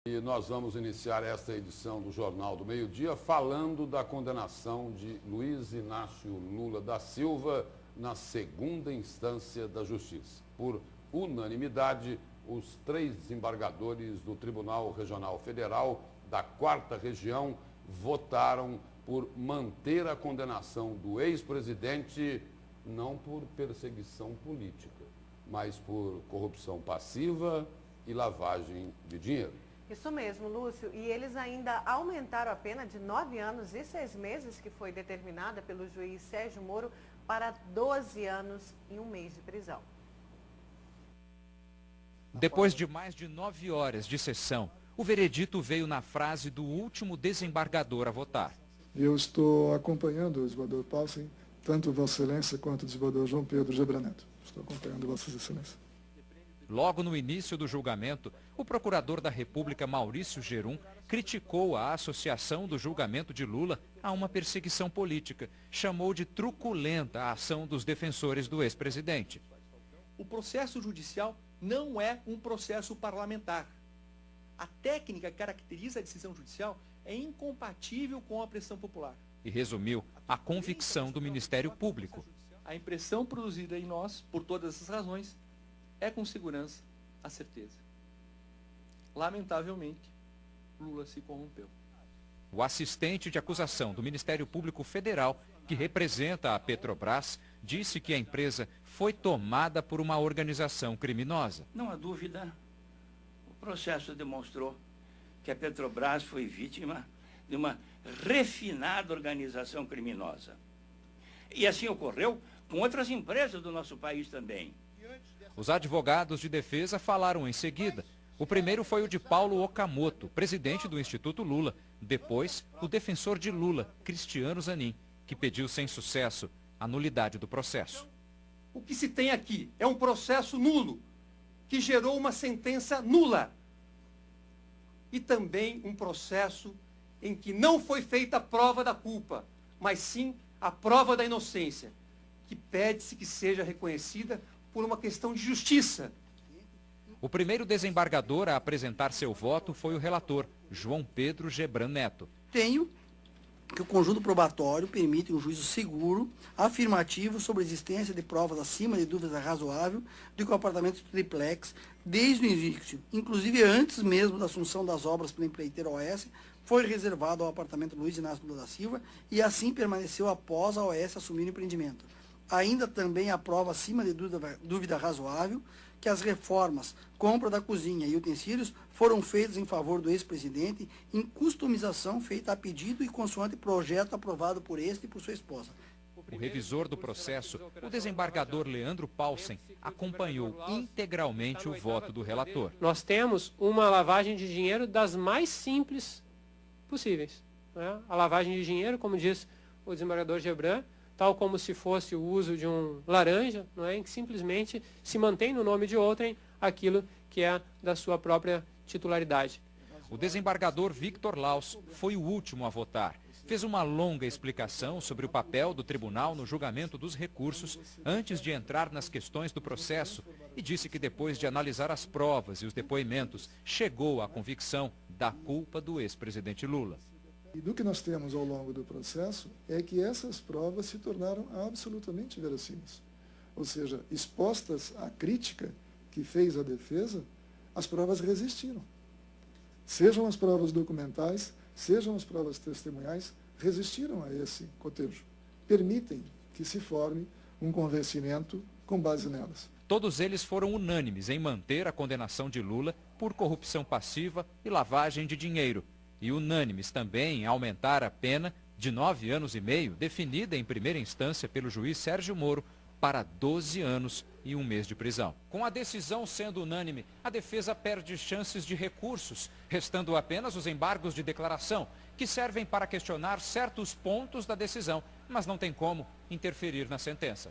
E nós vamos iniciar esta edição do Jornal do Meio-Dia falando da condenação de Luiz Inácio Lula da Silva na segunda instância da Justiça. Por unanimidade, os 3 desembargadores do Tribunal Regional Federal da 4ª Região votaram por manter a condenação do ex-presidente não por perseguição política, mas por corrupção passiva e lavagem de dinheiro. Isso mesmo, Lúcio. E eles ainda aumentaram a pena de 9 anos e 6 meses, que foi determinada pelo juiz Sérgio Moro, para 12 anos e 1 mês de prisão. Depois de mais de 9 horas de sessão, o veredito veio na frase do último desembargador a votar. Eu estou acompanhando o desembargador Paulsen, tanto Vossa Excelência quanto o desembargador João Pedro Gebran Neto. Estou acompanhando Vossas Excelências. Logo no início do julgamento, o procurador da República, Maurício Gerum, criticou a associação do julgamento de Lula a uma perseguição política. Chamou de truculenta a ação dos defensores do ex-presidente. O processo judicial não é um processo parlamentar. A técnica que caracteriza a decisão judicial é incompatível com a pressão popular. E resumiu a convicção do Ministério Público. A impressão produzida em nós, por todas essas razões, é com segurança a certeza. Lamentavelmente, Lula se corrompeu. O assistente de acusação do Ministério Público Federal, que representa a Petrobras, disse que a empresa foi tomada por uma organização criminosa. Não há dúvida, o processo demonstrou que a Petrobras foi vítima de uma refinada organização criminosa. E assim ocorreu com outras empresas do nosso país também. Os advogados de defesa falaram em seguida. O primeiro foi o de Paulo Okamoto, presidente do Instituto Lula. Depois, o defensor de Lula, Cristiano Zanin, que pediu sem sucesso a nulidade do processo. O que se tem aqui é um processo nulo, que gerou uma sentença nula. E também um processo em que não foi feita a prova da culpa, mas sim a prova da inocência, que pede-se que seja reconhecida por uma questão de justiça. O primeiro desembargador a apresentar seu voto foi o relator, João Pedro Gebran Neto. Tenho que o conjunto probatório permite um juízo seguro, afirmativo sobre a existência de provas acima de dúvida razoável de que o apartamento triplex, desde o início, inclusive antes mesmo da assunção das obras pela empreiteira OS, foi reservado ao apartamento Luiz Inácio Lula da Silva e assim permaneceu após a OS assumir o empreendimento. Ainda também a prova acima de dúvida razoável que as reformas, compra da cozinha e utensílios foram feitas em favor do ex-presidente em customização feita a pedido e consoante projeto aprovado por este e por sua esposa. O revisor do processo, o desembargador Leandro Paulsen, acompanhou integralmente o voto do relator. Nós temos uma lavagem de dinheiro das mais simples possíveis. Né? A lavagem de dinheiro, como diz o desembargador Gebran, tal como se fosse o uso de um laranja, não é? Em que simplesmente se mantém no nome de outrem aquilo que é da sua própria titularidade. O desembargador Victor Laus foi o último a votar. Fez uma longa explicação sobre o papel do tribunal no julgamento dos recursos antes de entrar nas questões do processo e disse que depois de analisar as provas e os depoimentos, chegou à convicção da culpa do ex-presidente Lula. E do que nós temos ao longo do processo é que essas provas se tornaram absolutamente verossímeis. Ou seja, expostas à crítica que fez a defesa, as provas resistiram. Sejam as provas documentais, sejam as provas testemunhais, resistiram a esse cotejo. Permitem que se forme um convencimento com base nelas. Todos eles foram unânimes em manter a condenação de Lula por corrupção passiva e lavagem de dinheiro. E unânimes também em aumentar a pena de 9 anos e meio, definida em primeira instância pelo juiz Sérgio Moro, para 12 anos e 1 mês de prisão. Com a decisão sendo unânime, a defesa perde chances de recursos, restando apenas os embargos de declaração, que servem para questionar certos pontos da decisão, mas não tem como interferir na sentença.